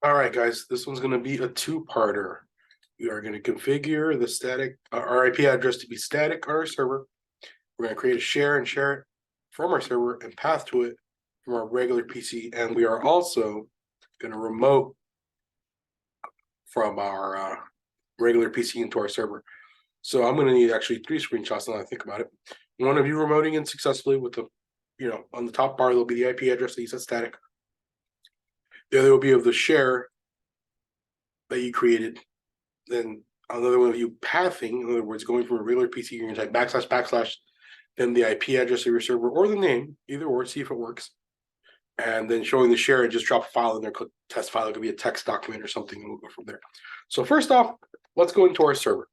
All right, guys, this one's going to be a two-parter. We are going to configure the static our IP address to be static on our server. We're going to create a share and share it from our server and path to it from our regular PC. And we are also going to remote from our regular PC into our server. So I'm going to need actually 3 screenshots now that I think about it. One of you remoting in successfully with the, on the top bar, there'll be the IP address that you set static. The other will be of the share that you created. Then another one of you pathing, in other words, going from a regular PC, you're going to type // then the IP address of your server or the name, either or, see if it works. And then showing the share and just drop a file in there, click test file. It could be a text document or something, and we'll go from there. So first off, let's go into our server.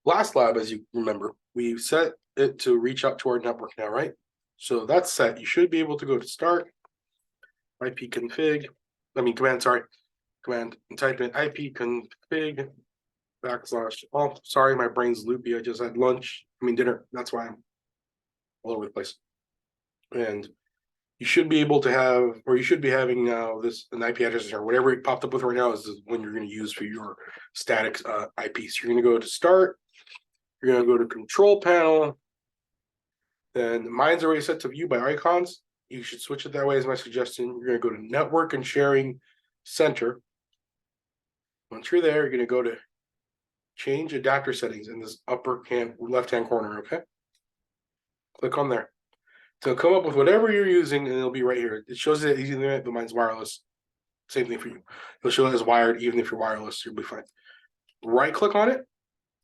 Last lab, as you remember, we set it to reach out to our network now, right? So that's set. You should be able to go to start, command, and type in ipconfig / oh, sorry, my brain's loopy. I just had dinner. That's why I'm all over the place. And you should be able to have, or you should be having now an IP address or whatever it popped up with right now is when you're going to use for your static IP. So you're going to go to start. You're going to go to control panel. Then mine's already set to view by icons. You should switch it that way as my suggestion. You're going to go to network and sharing center. Once you're there, you're going to go to change adapter settings in this upper left-hand corner, okay? Click on there. So come up with whatever you're using, and it'll be right here. It shows it easy, but mine's wireless. Same thing for you. It'll show it as wired, even if you're wireless, you'll be fine. Right-click on it,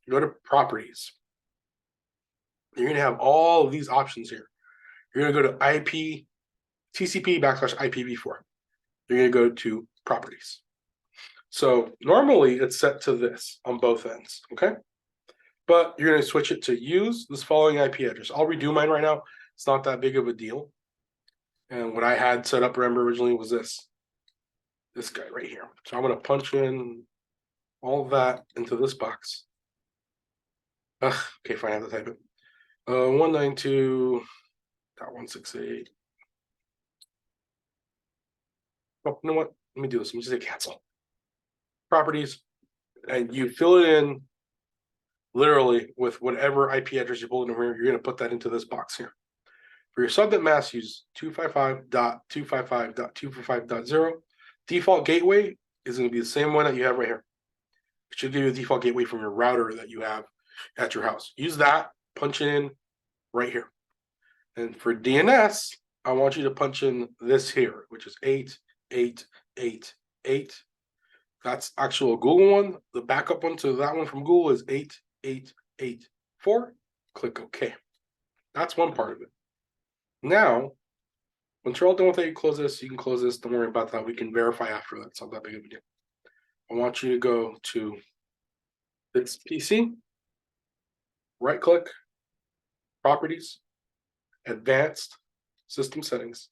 go to properties. You're going to have all of these options here. You're going to go to IP, TCP / IPv4. You're going to go to properties. So normally it's set to this on both ends, okay? But you're going to switch it to use this following IP address. I'll redo mine right now. It's not that big of a deal. And what I had set up, remember, originally was this guy right here. So I'm going to punch in all of that into this box. Okay, fine, I have to type it. 192.168. Oh, you know what? Let me do this. Let me just say cancel. Properties, and you fill it in literally with whatever IP address you pull in here. You're going to put that into this box here. For your subnet mask, use 255.255.255.0. Default gateway is going to be the same one that you have right here. It should give you a default gateway from your router that you have at your house. Use that, punch it in right here. And for DNS, I want you to punch in this here, which is 8888. That's actual Google one. The backup one to that one from Google is 8884. Click OK. That's one part of it. Now, once you're all done with it, you close this. You can close this. Don't worry about that. We can verify after that. It's not that big of a deal. I want you to go to this PC, right-click, Properties, Advanced, System Settings.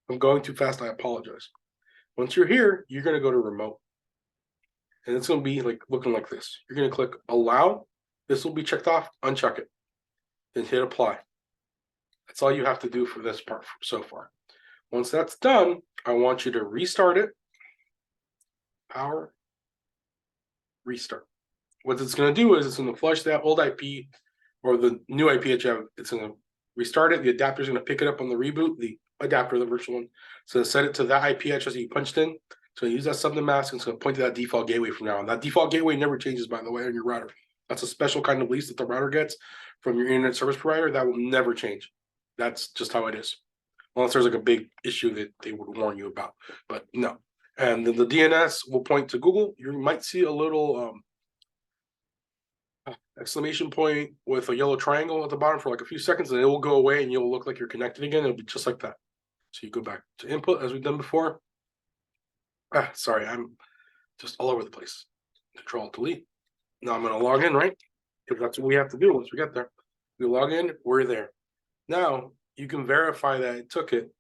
I'm going too fast. I apologize. Once you're here, you're going to go to Remote. And it's going to be looking like this. You're going to click Allow. This will be checked off. Uncheck it. Then hit Apply. That's all you have to do for this part so far. Once that's done, I want you to restart it. Power. Restart. What it's going to do is it's going to flush that old IP or the new IP that you have. It's going to restart it. The adapter is going to pick it up on the reboot, the adapter, the virtual one. So set it to that IP address that you punched in. So use that subnet mask and it's going to point to that default gateway from now on. That default gateway never changes, by the way, on your router. That's a special kind of lease that the router gets from your internet service provider. That will never change. That's just how it is. Unless there's a big issue that they would warn you about. But no. And then the DNS will point to Google. You might see a little exclamation point with a yellow triangle at the bottom for a few seconds, and it will go away and you'll look like you're connected again. It'll be just like that. So you go back to input as we've done before. Sorry, I'm just all over the place. Control delete. Now I'm going to log in, right? Because that's what we have to do once we get there. We log in, we're there. Now you can verify that it took it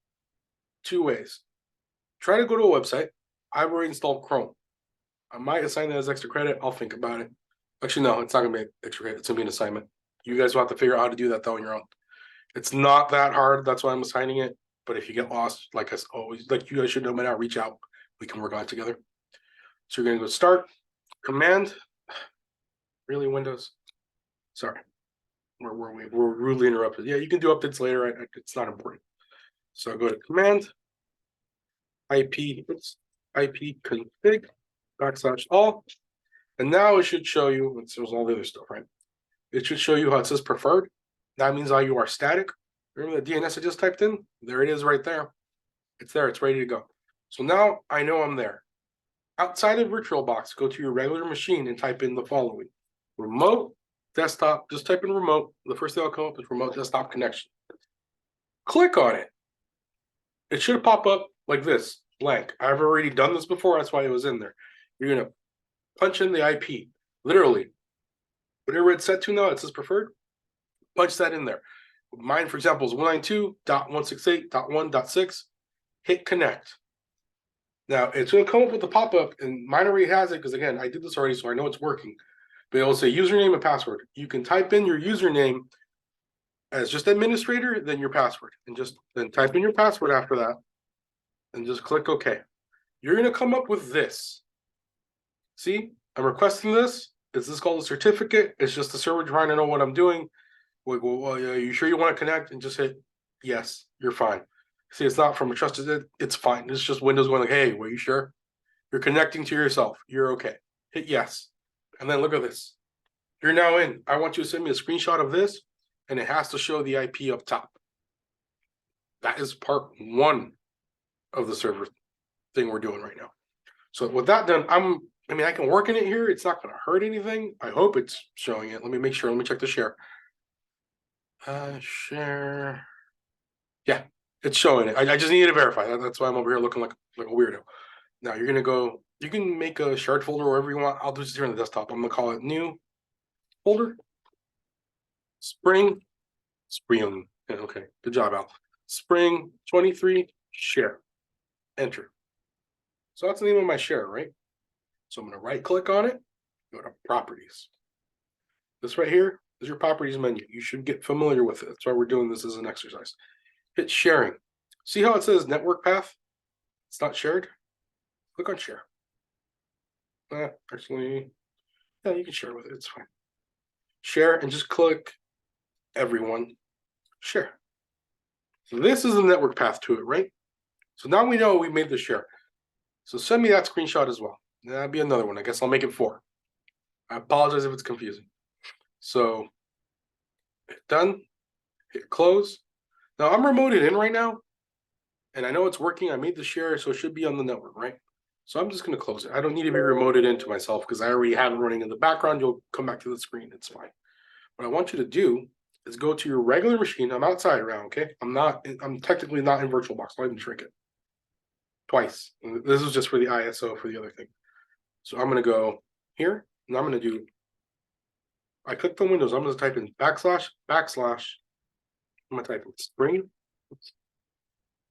2 ways. Try to go to a website. I've already installed Chrome. I might assign that as extra credit. I'll think about it. Actually, no, it's not going to be extra credit. It's going to be an assignment. You guys will have to figure out how to do that, though, on your own. It's not that hard. That's why I'm assigning it. But if you get lost, like you guys should know by now, reach out. We can work on it together. So you're gonna go start, command, really Windows. Sorry, where were we? We're rudely interrupted. Yeah, you can do updates later. It's not important. So go to command, IP config /all, and now it should show you. There's all the other stuff, right? It should show you how it says preferred. That means how you are static. Remember the DNS I just typed in? There it is right there. It's there. It's ready to go. So now I know I'm there. Outside of VirtualBox, go to your regular machine and type in the following: remote desktop. Just type in remote. The first thing that'll come up is remote desktop connection. Click on it. It should pop up like this, blank. I've already done this before. That's why it was in there. You're going to punch in the IP. Literally, whatever it's set to now, it says preferred. Punch that in there. Mine, for example, is 192.168.1.6. Hit connect. Now, it's going to come up with a pop-up, and mine already has it because, again, I did this already, so I know it's working. But it will say username and password. You can type in your username as just administrator, then your password, and just then type in your password after that, and just click OK. You're going to come up with this. See, I'm requesting this. Is this called a certificate? It's just the server trying to know what I'm doing. Well, are you sure you want to connect? And just hit yes, you're fine. See, it's not from a trusted, it's fine. It's just Windows going like, hey, were you sure? You're connecting to yourself. You're okay. Hit yes. And then look at this. You're now in. I want you to send me a screenshot of this, and it has to show the IP up top. That is part one of the server thing we're doing right now. So with that done, I can work in it here. It's not going to hurt anything. I hope it's showing it. Let me make sure. Let me check the share. Share. Yeah, it's showing it. I just needed to verify. That's why I'm over here looking like a weirdo. Now you're gonna go. You can make a shared folder wherever you want. I'll do this here on the desktop. I'm gonna call it new folder. Spring. Yeah, okay, good job, Al. Spring 23 share. Enter. So that's the name of my share, right? So I'm gonna right click on it. Go to properties. This right here is your properties menu. You should get familiar with it. That's why we're doing this as an exercise. Hit sharing. See how it says network path? It's not shared. Click on share. Actually, yeah, you can share with it. It's fine. Share and just click everyone. Share. So this is the network path to it, right? So now we know we made the share. So send me that screenshot as well. That'd be another one. I guess I'll make it 4. I apologize if it's confusing. So hit done. Hit close. Now I'm remoted in right now, and I know it's working. I made the share, so it should be on the network, right? So I'm just going to close it. I don't need to be remoted into myself because I already have it running in the background. You'll come back to the screen. It's fine. What I want you to do is go to your regular machine. I'm outside around, okay? I'm technically not in VirtualBox. I'll even shrink it twice. This is just for the ISO for the other thing. So I'm going to go here, and I'm going to do, I clicked on Windows. I'm going to type in //. I'm going to type in spring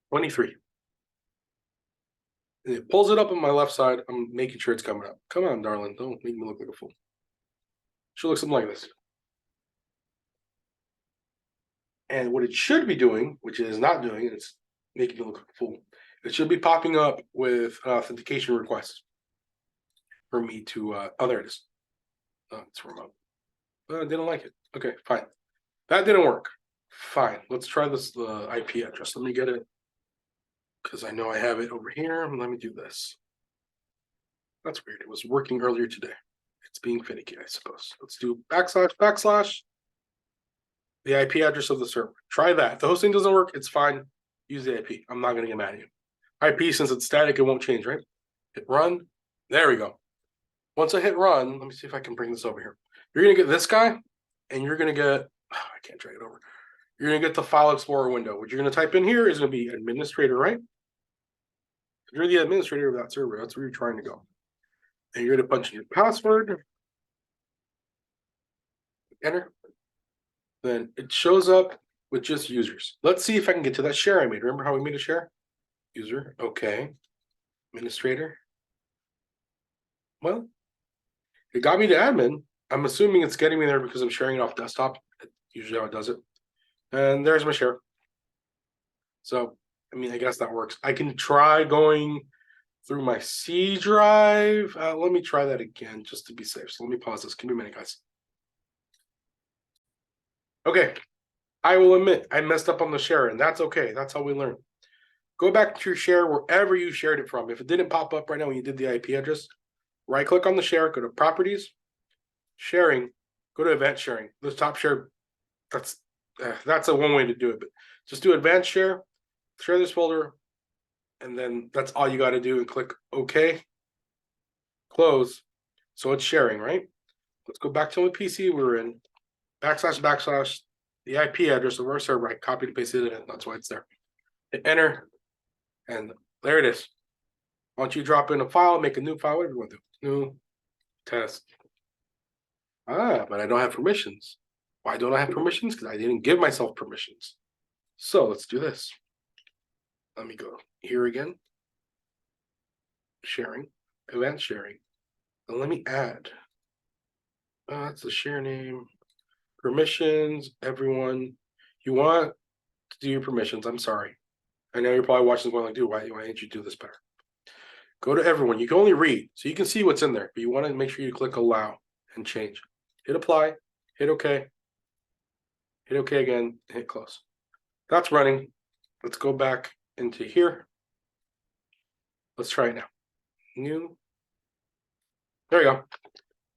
23. And it pulls it up on my left side. I'm making sure it's coming up. Come on, darling. Don't make me look like a fool. Should look something like this. And what it should be doing, which it is not doing, it's making me look like a fool. It should be popping up with an authentication request for me to, oh, there it is. It's remote. I didn't like it. Okay, fine. That didn't work. Fine. Let's try this, the IP address. Let me get it, because I know I have it over here. Let me do this. That's weird. It was working earlier today. It's being finicky, I suppose. Let's do / the IP address of the server. Try that. If the hosting doesn't work, it's fine. Use the IP. I'm not going to get mad at you. IP, since it's static, it won't change, right? Hit run. There we go. Once I hit run, let me see if I can bring this over here. You're going to get this guy, and you're going to get, I can't drag it over. You're going to get the File Explorer window. What you're going to type in here is going to be administrator, right? If you're the administrator of that server, that's where you're trying to go. And you're going to punch in your password. Enter. Then it shows up with just users. Let's see if I can get to that share I made. Remember how we made a share? User, okay. Administrator. Well, it got me to admin. I'm assuming it's getting me there because I'm sharing it off desktop. Usually how it does it. And there's my share. So, I guess that works. I can try going through my C drive. Let me try that again just to be safe. So let me pause this. Give me a minute, guys. Okay, I will admit I messed up on the share, and that's okay. That's how we learn. Go back to your share wherever you shared it from. If it didn't pop up right now when you did the IP address, right click on the share, go to properties, sharing, go to event sharing. The top share, that's a one way to do it, but just do advanced share this folder, and then that's all you got to do, and click OK, close. So it's sharing, right? Let's go back to the PC we're in, // the IP address of our server, right? Copy and paste it in, that's why it's there. Hit enter, and there it is. Once you drop in a file, make a new file, whatever you want to do. New test. But I don't have permissions. Why don't I have permissions? Because I didn't give myself permissions. So let's do this. Let me go here again. Sharing, event sharing. And let me add. That's the share name. Permissions, everyone. You want to do your permissions. I'm sorry. I know you're probably watching this going like, dude, why didn't you do this better? Go to everyone. You can only read, so you can see what's in there, but you want to make sure you click allow and change. Hit apply, hit OK, hit OK again, hit close. That's running. Let's go back into here. Let's try it now. New. There you go.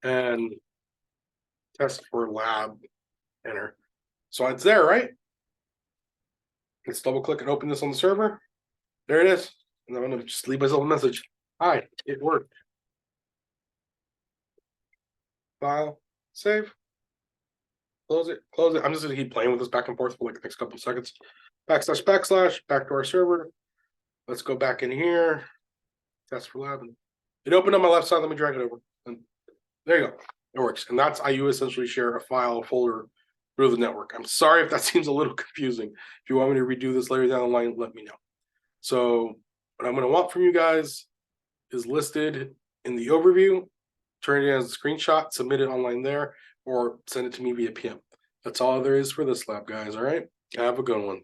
And test for lab, enter. So it's there, right? Let's double click and open this on the server. There it is. And I'm going to just leave myself a message. Hi, it worked. File, save. Close it, close it. I'm just going to keep playing with this back and forth for like the next couple of seconds. // back to our server. Let's go back in here. Test for lab. It opened on my left side. Let me drag it over. And there you go. It works. And that's how you essentially share a file, folder through the network. I'm sorry if that seems a little confusing. If you want me to redo this later down the line, let me know. So what I'm going to want from you guys is listed in the overview. Turn it as a screenshot, submit it online there, or send it to me via PM. That's all there is for this lab, guys. All right. Have a good one.